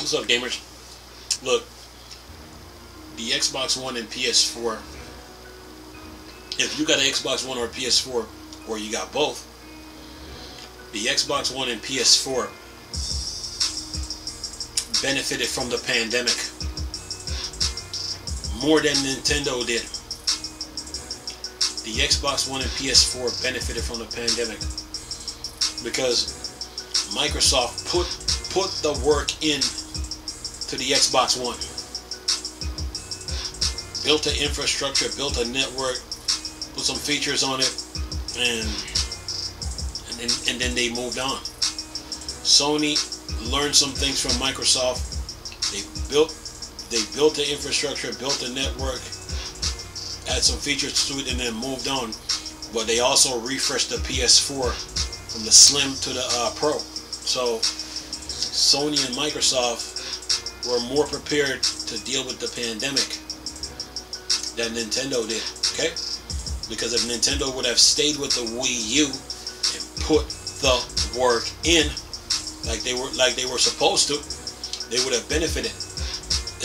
What's up, gamers? Look, the Xbox One and PS4, if you got an Xbox One or a PS4, or you got both, the Xbox One and PS4 benefited from the pandemic more than Nintendo did. The Xbox One and PS4 benefited from the pandemic because Microsoft put the work in to the Xbox One, built an infrastructure, built a network, put some features on it, and then they moved on. Sony learned some things from Microsoft. They built the infrastructure, built the network, add some features to it, and then moved on. But they also refreshed the PS4 from the Slim to the Pro. So Sony and Microsoft were more prepared to deal with the pandemic than Nintendo did. Okay? Because if Nintendo would have stayed with the Wii U and put the work in like they were supposed to, they would have benefited.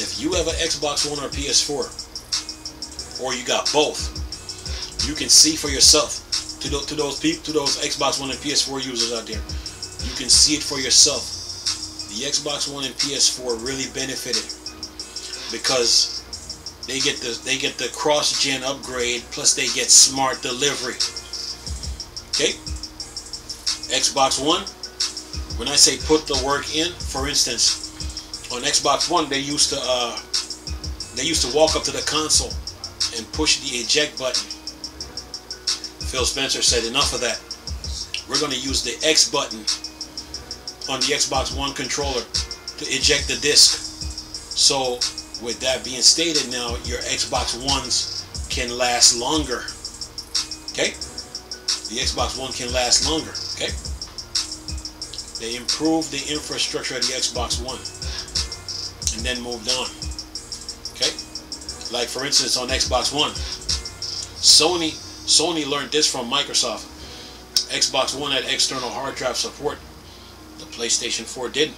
If you have an Xbox One or PS4, or you got both, you can see for yourself. To those Xbox One and PS4 users out there, you can see it for yourself. The Xbox One and PS4 really benefited because they get the cross-gen upgrade, plus they get smart delivery. Okay? Xbox One, when I say put the work in, for instance, on Xbox One they used to walk up to the console and push the eject button. Phil Spencer said, enough of that. We're going to use the X button on the Xbox One controller to eject the disc. So with that being stated, now your Xbox Ones can last longer. Okay? The Xbox One can last longer. Okay? They improved the infrastructure of the Xbox One and then moved on. Okay? Like for instance on Xbox One, Sony learned this from Microsoft. Xbox One had external hard drive support. The PlayStation 4 didn't.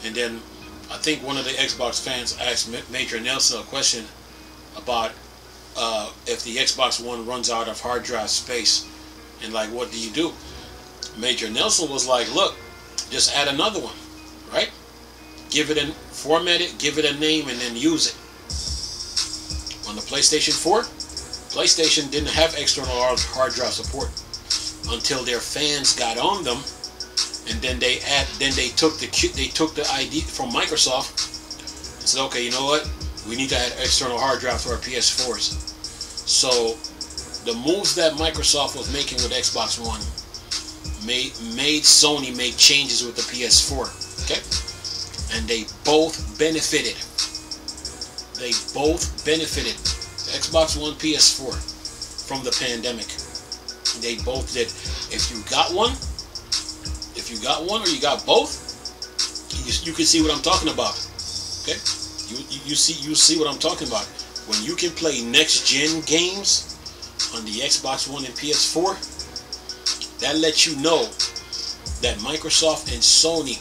And then I think one of the Xbox fans asked Major Nelson a question about if the Xbox One runs out of hard drive space, and like, what do you do? Major Nelson was like, look, just add another one, right? Format it, give it a name, and then use it. On the PlayStation 4, PlayStation didn't have external hard drive support until their fans got on them, and then they took the idea from Microsoft and said, okay, you know what? We need to add external hard drive to our PS4s. So the moves that Microsoft was making with Xbox One made Sony make changes with the PS4. Okay, and they both benefited. They both benefited. Xbox One, PS4 from the pandemic. They both did. If you got one or you got both, you can see what I'm talking about. Okay, you see what I'm talking about. When you can play next gen games on the Xbox One and PS4, that lets you know that Microsoft and Sony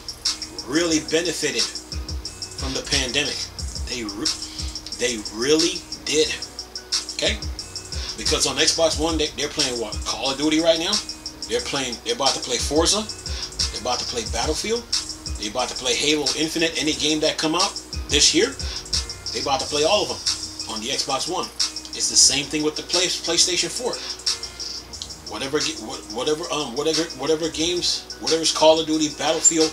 really benefited from the pandemic. They really did. Okay? Because on Xbox One, they're playing what? Call of Duty right now? They're about to play Forza. They're about to play Battlefield. They're about to play Halo Infinite. Any game that come out this year, they're about to play all of them on the Xbox One. It's the same thing with the PlayStation 4. Whatever games, whatever's Call of Duty, Battlefield,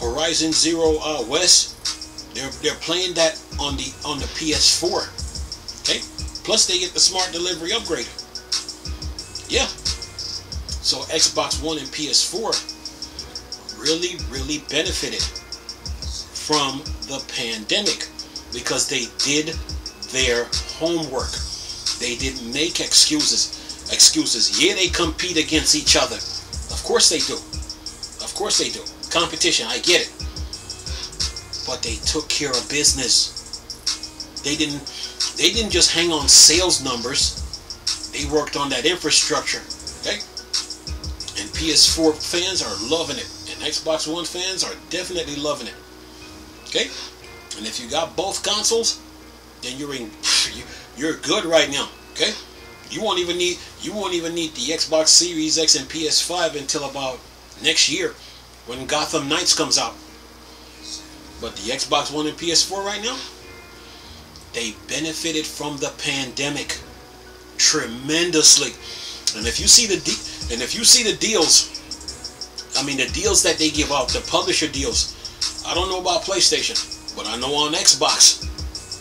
Horizon Zero West, they're playing that on the PS4. Okay? Plus they get the smart delivery upgrade. Yeah. So Xbox One and PS4 really benefited from the pandemic because they did their homework. They didn't make excuses. Yeah, they compete against each other. Of course they do. Of course they do. Competition, I get it. But they took care of business. They didn't just hang on sales numbers. They worked on that infrastructure. Okay? And PS4 fans are loving it. And Xbox One fans are definitely loving it. Okay, and if you got both consoles, then you're good right now. Okay, you won't even need the Xbox Series X and PS5 until about next year when Gotham Knights comes out. But the Xbox One and PS4 right now, they benefited from the pandemic tremendously. And if you see the deals, I mean the deals that they give out, the publisher deals. I don't know about PlayStation, but I know on Xbox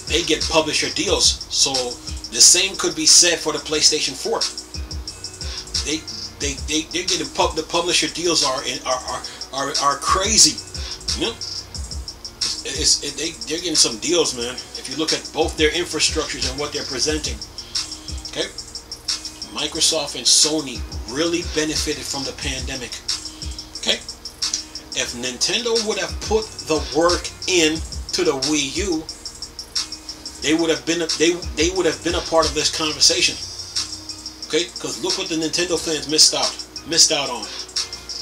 they get publisher deals. So the same could be said for the PlayStation 4. They're getting the publisher deals are crazy. You know? They're getting some deals, man. If you look at both their infrastructures and what they're presenting. Okay? Microsoft and Sony really benefited from the pandemic. Okay? If Nintendo would have put the work into the Wii U, they would have been a part of this conversation. Okay? Because look what the Nintendo fans missed out on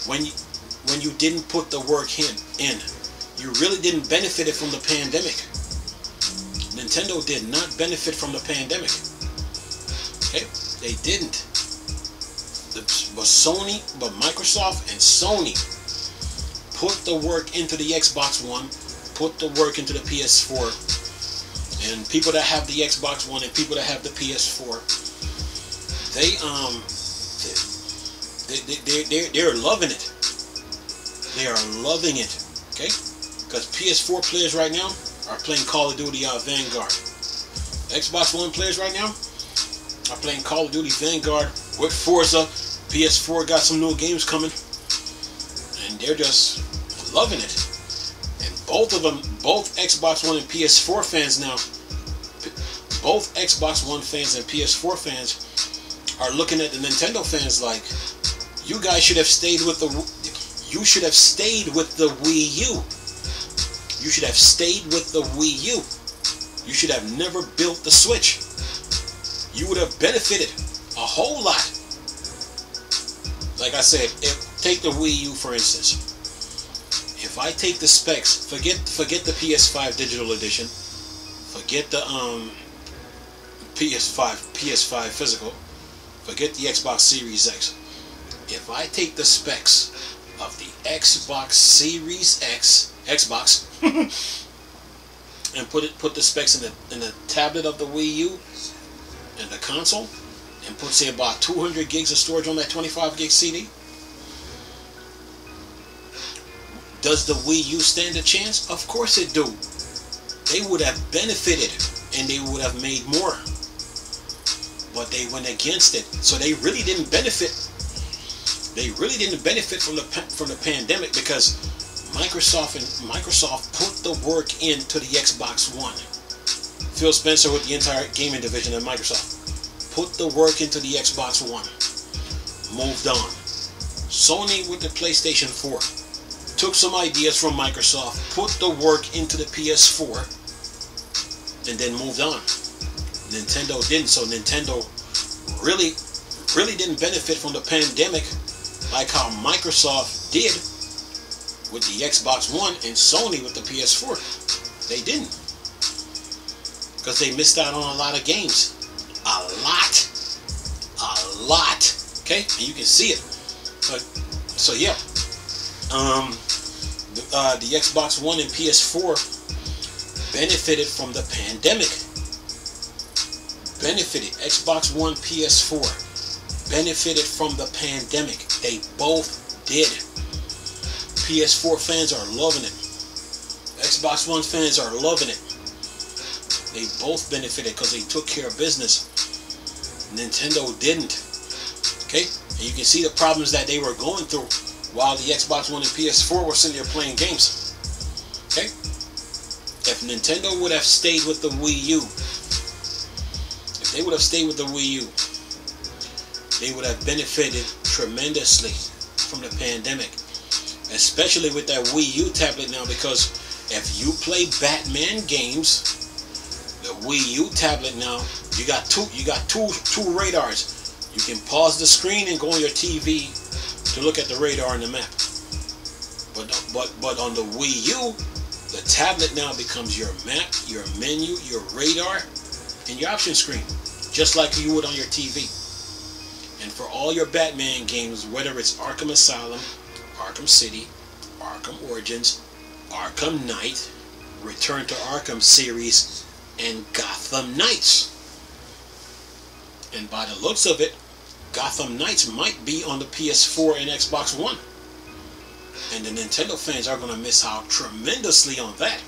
when you didn't put the work in. You really didn't benefit from the pandemic. Nintendo did not benefit from the pandemic. Okay? They didn't. But Microsoft and Sony put the work into the Xbox One, put the work into the PS4, and people that have the Xbox One and people that have the PS4, they're loving it. They are loving it. Okay? Because PS4 players right now are playing Call of Duty Vanguard. Xbox One players right now are playing Call of Duty Vanguard with Forza. PS4 got some new games coming, and they're just loving it. And both of them, both Xbox One and PS4 fans now, both Xbox One fans and PS4 fans are looking at the Nintendo fans like, you guys should have stayed with the Wii U. You should have stayed with the Wii U. You should have never built the Switch. You would have benefited a whole lot. Like I said, take the Wii U for instance. If I take the specs, forget the PS5 digital edition, forget the PS5 physical, forget the Xbox Series X. If I take the specs of the Xbox Series X, and put the specs in the tablet of the Wii U and the console, and put say about 200 gigs of storage on that 25 gig CD, does the Wii U stand a chance? Of course it do. They would have benefited and they would have made more, but they went against it. So they really didn't benefit. They really didn't benefit from the pandemic, because Microsoft put the work into the Xbox One. Phil Spencer with the entire gaming division of Microsoft put the work into the Xbox One. Moved on. Sony with the PlayStation 4 took some ideas from Microsoft, put the work into the PS4, and then moved on. Nintendo didn't. So Nintendo really didn't benefit from the pandemic like how Microsoft did with the Xbox One and Sony with the PS4. They didn't. Because they missed out on a lot of games. A lot. Okay? And you can see it. But, so yeah. The Xbox One and PS4 benefited from the pandemic. Xbox One, PS4 benefited from the pandemic. They both did. PS4 fans are loving it. Xbox One fans are loving it. They both benefited because they took care of business. Nintendo didn't. Okay? And you can see the problems that they were going through while the Xbox One and PS4 were sitting there playing games. Okay? If Nintendo would have stayed with the Wii U, if they would have stayed with the Wii U, they would have benefited tremendously from the pandemic. Especially with that Wii U tablet now, because if you play Batman games, the Wii U tablet now, you got two radars. You can pause the screen and go on your TV to look at the radar and the map. But on the Wii U, The tablet now becomes your map, your menu, your radar, and your option screen, just like you would on your TV. And for all your Batman games, whether it's Arkham Asylum, Arkham City, Arkham Origins, Arkham Knight, Return to Arkham series, and Gotham Knights. And by the looks of it, Gotham Knights might be on the PS4 and Xbox One. And the Nintendo fans are going to miss out tremendously on that.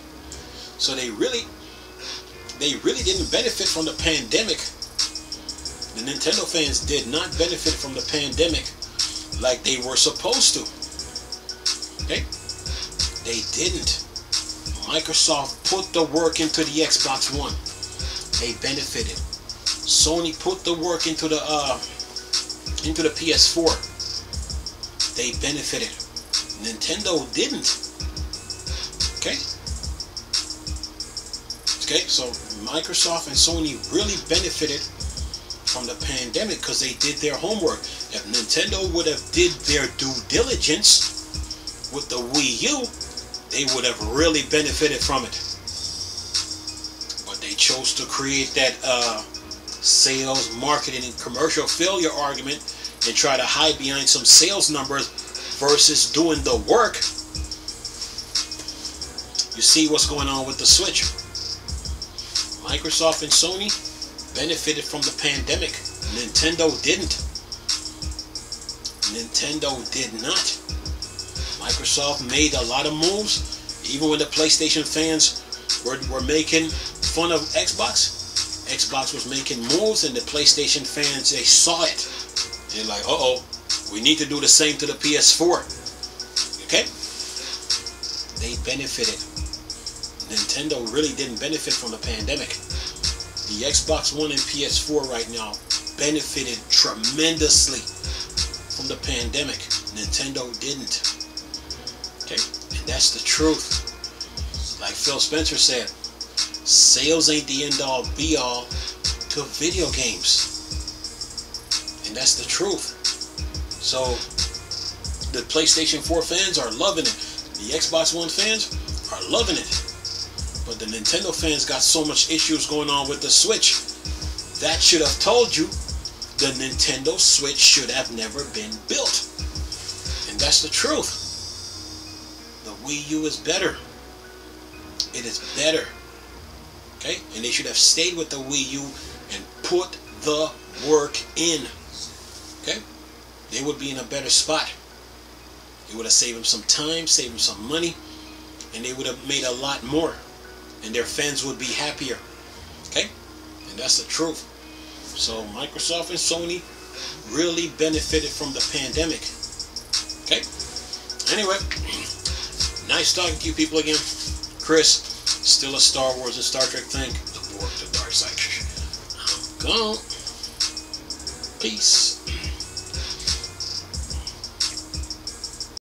So they really didn't benefit from the pandemic. The Nintendo fans did not benefit from the pandemic like they were supposed to. Okay? They didn't. Microsoft put the work into the Xbox One. They benefited. Sony put the work into the PS4. They benefited. Nintendo didn't. Okay? Okay, so Microsoft and Sony really benefited from the pandemic because they did their homework. If Nintendo would have did their due diligence with the Wii U, they would have really benefited from it. But they chose to create that sales, marketing, and commercial failure argument and try to hide behind some sales numbers versus doing the work. You see what's going on with the Switch. Microsoft and Sony benefited from the pandemic. Nintendo didn't. Nintendo did not. Microsoft made a lot of moves, even when the PlayStation fans were making fun of Xbox. Xbox was making moves, and the PlayStation fans, they saw it. They're like, uh-oh, we need to do the same to the PS4. Okay? They benefited. Nintendo really didn't benefit from the pandemic. The Xbox One and PS4 right now benefited tremendously from the pandemic. Nintendo didn't. Okay? And that's the truth. Like Phil Spencer said, sales ain't the end-all be-all to video games. And that's the truth. So the PlayStation 4 fans are loving it. The Xbox One fans are loving it. But the Nintendo fans got so much issues going on with the Switch. That should have told you the Nintendo Switch should have never been built. And that's the truth. The Wii U is better. It is better. Okay? And they should have stayed with the Wii U and put the work in. Okay? They would be in a better spot. It would have saved them some time, saved them some money, and they would have made a lot more. And their fans would be happier. Okay? And that's the truth. So Microsoft and Sony really benefited from the pandemic. Okay? Anyway, nice talking to you people again. Chris, still a Star Wars and Star Trek thing. The Borg, the dark side. I'm gone. Peace.